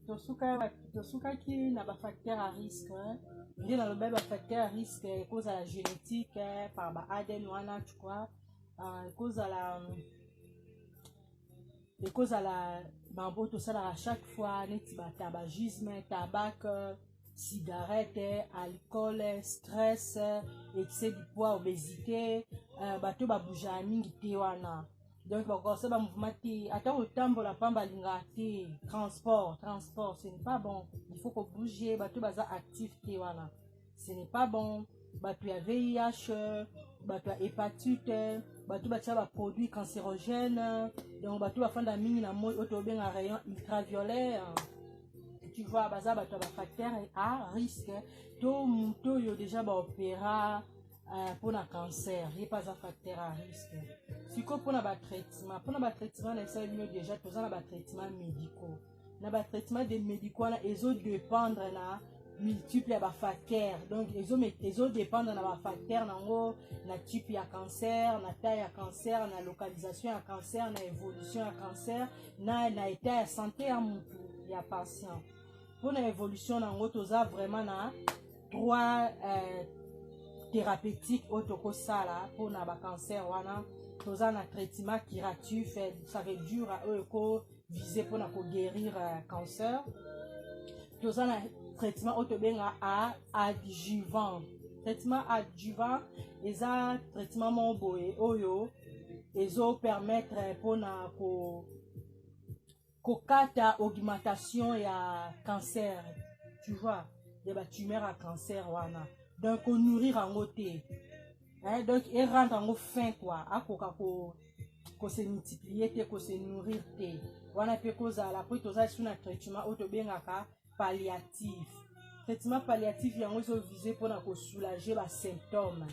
tosuka qui n'a pas facteur à risque. Il y a le facteur à risque cause à la génétique par ADN ou tu crois cause à la bambo tout ça à chaque fois net tabagisme, tabac, cigarette, alcool, stress, excès du poids, obésité, bateau babouja mingi te wana. Donc ça va mouvement te attends autant pour la pamba lingate transport ce n'est pas bon. Il faut que bouger bateau baza actif te wana. Ce n'est pas bon. Bateau ya VIH, bateau ya hépatite, bateau batia ba produits cancérogènes. Donc bateau ba fanda mingi na moi auto bien un rayon ultraviolet. Tu vois baza bateau ba facteur à risque. To yo déjà ba opéra pour le cancer, il n'y a pas un facteur à risque. Si pour le traitement, déjà tous les traitements médicaux. Les traitements des médicaux, ils ont dépendre de multiples facteurs. Donc ils ont dépendre de facteurs, na type ya cancer, na taille ya cancer, na localisation ya cancer, na évolution ya cancer, na état de santé à mon ya patient. Pour l'évolution, tous vraiment na trois thérapeutique autoko sala pour na ba cancer wana toza na traitement curatif ça réduire à eko viser pour na ko guérir cancer toza na traitement autobenga adjuvant traitement adjuvant eza traitement momboye oyo ezo permettre pour na ko kata augmentation ya cancer tu vois de ba tumeur à cancer wana. Donc on nourrir en côté donc et rendre en fin quoi à ko se multiplier te ko se nourrir te wana pe cause à la puis toza sur un traitement auto bengaka palliatif traitement palliatif yango so viser pour na ko soulager ba symptômes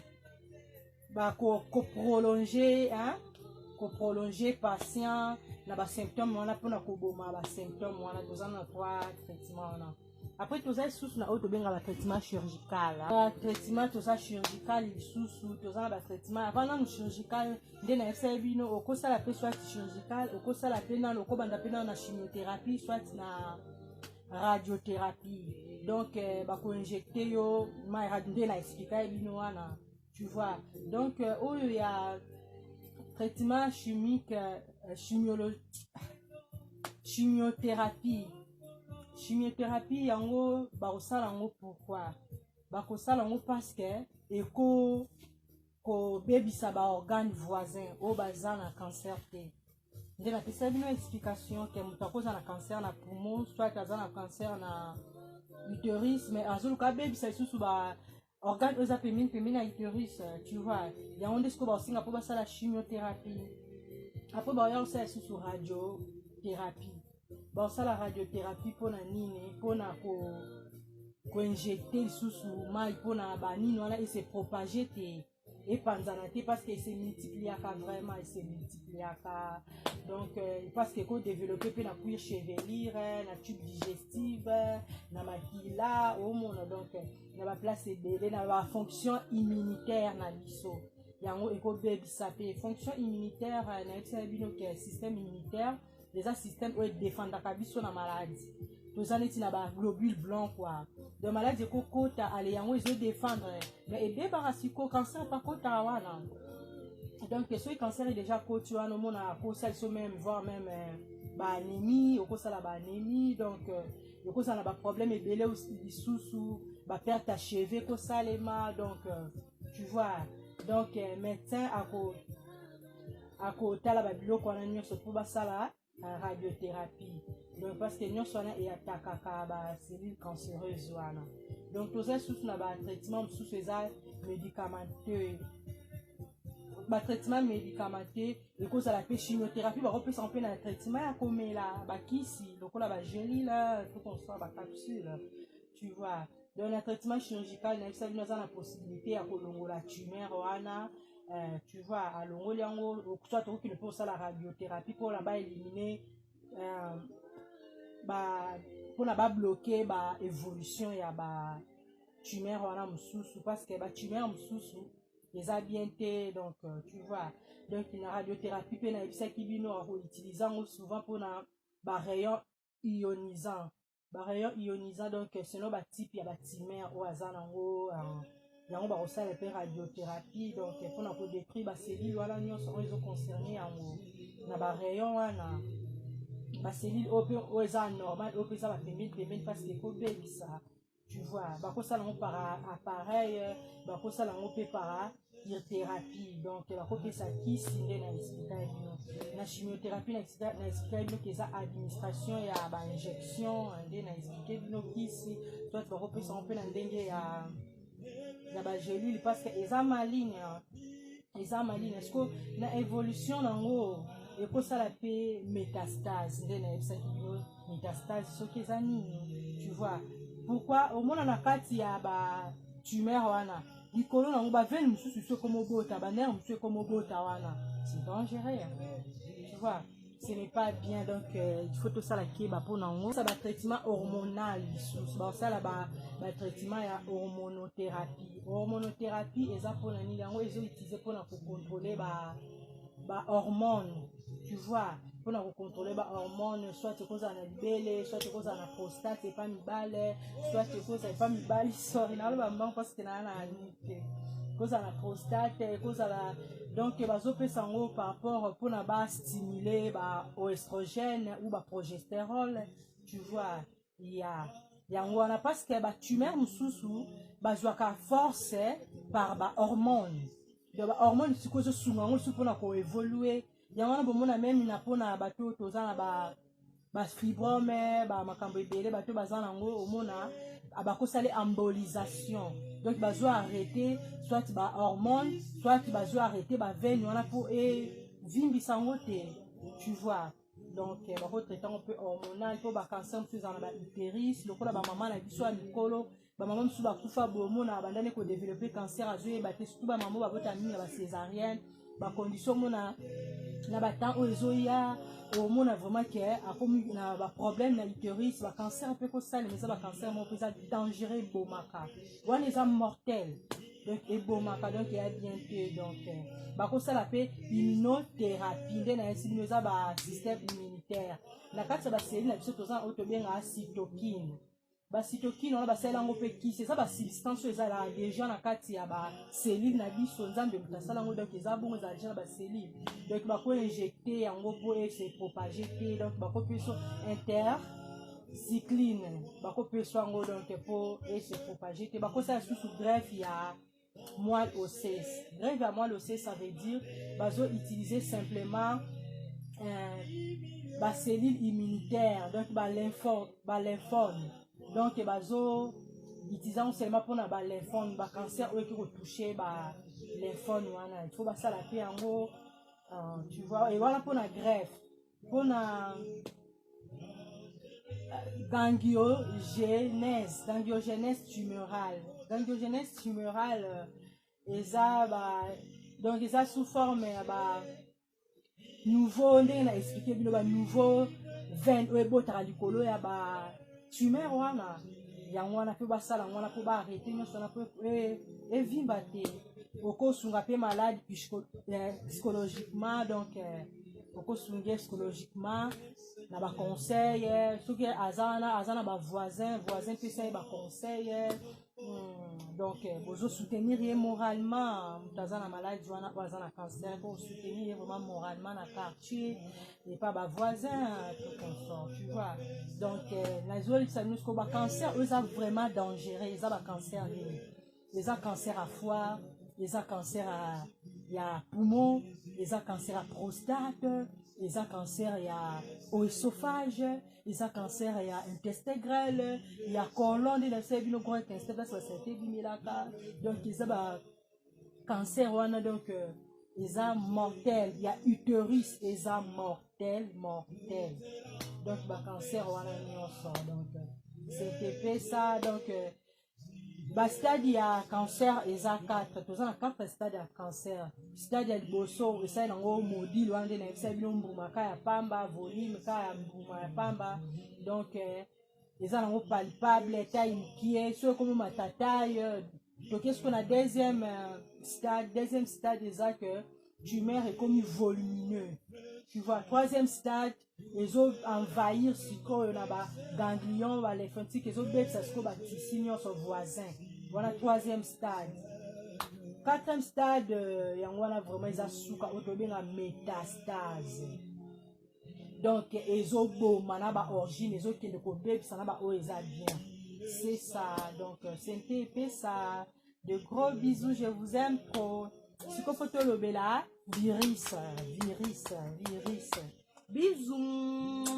ba ko prolonger ko prolonger patient na ba symptômes wana pour na ko boma ba symptômes wana toza na trois traitements wana. Après tout ça sous na auto benga traitement chirurgical traitement tout ça chirurgical sous tout ça traitement avant le chirurgical de na bino oko sala pe soit chirurgical oko sala pe na oko banda pe na chimiothérapie soit na radiothérapie donc ba ko injecter yo ma radio na expliquer bino wana tu vois donc oyo ya traitement chimique chimiothérapie yango bakosala yango pourquoi bakosala yango parce que eko ko bebisa ba organe voisin o baza na cancer te nde napesa bino explication ke moto akoza na cancer na poumon soit aza na cancer na utérus mais azoluka bebisa lisusu ba organe oza pembeni na utérus tu vois yango nde siko baosinga mpo basala chimiothérapie apres baoya kosala lisusu radiothérapie ça la radiothérapie pour na nini pour na ko injecter lisusu mai pour na ba nini wana et se propager te et panzana te parce que se multipliaka vraiment et se multipliaka donc parce que ko développer pe na cuir chevelure na tube digestive na makila au monde donc na ba place ebele na ba fonction immunitaire na biso yango eko bebisa pe fonction immunitaire na etsa bino ke système immunitaire les systèmes où défendent la biso na maladie tous en est na ba globule blanc quoi de maladie ko kota ale yango ils défendre mais et débarrasser ko cancer par kota wana donc ce cancer est déjà coté wana mona ko ça so même voire même ba anémie au ko ça la ba anémie donc le ko ça na ba problème et belé aussi sous ba perte à cheveux ko salema donc tu vois donc médecin à ko tala ba biloko wana nyonso pour ba sala radiothérapie donc parce que nous sommes et attaquer ba cellules cancéreuses wana donc tout ça sous na ba traitement sous ces médicamenteux ba traitement médicamenteux et cause à la chimiothérapie ba repose en plein traitement ya komela ba kisi lokola ba geli là tout on soit ba capsule tu vois donc le traitement chirurgical na ça nous a la possibilité ya kolongola tumeur wana tu vois à l'ongoli yango soit tu ne peux pas la radiothérapie pour là-bas éliminer pour là-bas bloquer ba évolution ya ba tumeur wana mususu parce que ba tumeur mususu les a bien té donc tu vois donc la radiothérapie pe na ebisa ki bino en utilisant souvent pour na ba rayon ionisant. Rayon ionisant, donc sinon type il y a bâtiment au hasard en haut. Yango ba osala pe radiothérapie, donc pour na ko détruire ba cellules wala nyonso oyo concerné yango na ba rayon wana ba cellules o eza normal o pesa ba pembeni parce que ko bebisa. Tu vois, bakosala ngo par appareil, bakosala ngo pe par thérapie. Donc bakopesa kisi nde na explica bino na chimiothérapie na explica bino keza administration ya ba injection nde na expliquer bino kisi soit bakopesa ngo pe na ndenge ya ba gelule parce que eza maligne est-ce que na évolution nango ekosala pe métastase nde na yebisaki bino métastase soki eza nini. Tu vois pourquoi omona na kati ya ba tumeur wana likolo nango bavene mosusu so komobota banere mosusu ekomobota wana c'est dangereux tu vois, ce n'est pas bien. Donc il faut tout ça la keba pour nango ça ba traitement hormonal lisusu basala ba traitement ya hormonothérapie eza mpona nini yango ezo utiliser mpona kocontrôler ba hormone. Tu vois, pour nous contrôler les hormones, soit tu causes un libelle, soit tu causes un prostate et pas mibale, soit tu causes pas mibale, sorry, n'a pas bon parce que n'a la limite. Cause à la prostate, cause à la donc bazope sango par rapport pour na ba stimuler ba oestrogène ou ba progestérone. Tu vois, il y a ngwana parce que ba tumeur mususu bazwaka force par ba hormone. Donc ba hormone c'est cause sungango su pour na ko évoluer. Yango bomona même na pona bato toza na ba fibrome ba makambo ebele bato baza nango omona abakosala embolisation. Donc bazo arrêter soit ba hormone soit bazo arrêter ba veine wana pour vimbisa ngo te. Tu vois, donc bako traiter un peu hormonal pour ba cancer mususu na ba utérus lokola ba mama na biso ya mikolo ba mama mususu bakufa bomona bandane ko développer cancer azo ebate surtout ba mama babota mingi ba césarienne ba condition mona na batant oyo ya omona vraiment que akomi na ba problème na utérus ba cancer peut kosala mais ça ba cancer mo pesa dangereux bomaka wana eza mortel donc ebomaka donc ya bien peu donc bakosala pe immunothérapie nde na yesi eza ba système immunitaire na kati ya baseli na biso toza oyo tobenga cytokine. Cytokine on basala ngo pe kisi eza ba substance eza la déjà na kati ya ba cellule na biso nzambe mutasala ngo donc eza bongo eza déjà ba cellule donc bako injecter yango pour se propager te donc bako peso intercycline bako peso yango donc pour se propager te bako sala sous greffe ya moelle osseuse. Greffe ya moelle osseuse ça veut dire bazo utiliser simplement ba cellule immunitaire donc ba lymphome. Donc bazo utilisant seulement pour na ba lymphome ba cancer ou qui retoucher ba lymphome wana il faut ba ça la paix en gros tu vois et voilà pour la greffe pour na gangliogenèse tumorale eza ba donc eza sous forme ba nouveau ndenge na expliquer bino ba nouveau veine ou ebotaka likolo ya ba tumeur wana yango wana pe basala wana po ba arrêter nyonso wana po evimba te okosunga pe malade psychologiquement donc okosunga psychologiquement na ba conseil soki azana ba voisin pe ça ba conseil donc bozo soutenir ye moralement mutazana maladie wana bazana cancer pour soutenir vraiment moralement na quartier et pas ba voisin tout comme ça tu vois. Donc nazoli samus ko ba cancer eux ça vraiment dangereux ils ba cancer les cancer à foie les cancer à ya poumon les cancer à prostate les cancer ya au œsophage les cancer ya intestin grêle ya colon de la sebino gros intestin ça c'était bimilaka donc ils ba cancer wana donc ils mortel ya utérus ils mortel donc ba cancer wana nyonso donc c'était ça donc ba stade ya cancer eza 4 toza na 4 stade ya cancer. Stade ya liboso esa nango modile wana na esa bino mbuma ka ya pamba volume ka ya mbuma ya pamba donc eza nango palpable taille mukie so comme matataille donc est-ce qu'on a deuxième stade eza que tumeur est comme volumineux. Tu vois, troisième stade, ils ont envahir ce qu'on a ganglion, lymphatique, ils ont bête ça ce qu'on a tissu son voisin. Voilà troisième stade. Quatrième stade, il y a vraiment ils ont la métastase. Donc, ils ont beau, manaba origine, ils ont qui ne peut ça n'a pas bien. C'est ça. Donc, c'était ça. De gros bisous, je vous aime trop. Ce qu'on peut te lever là, virus. Bisous.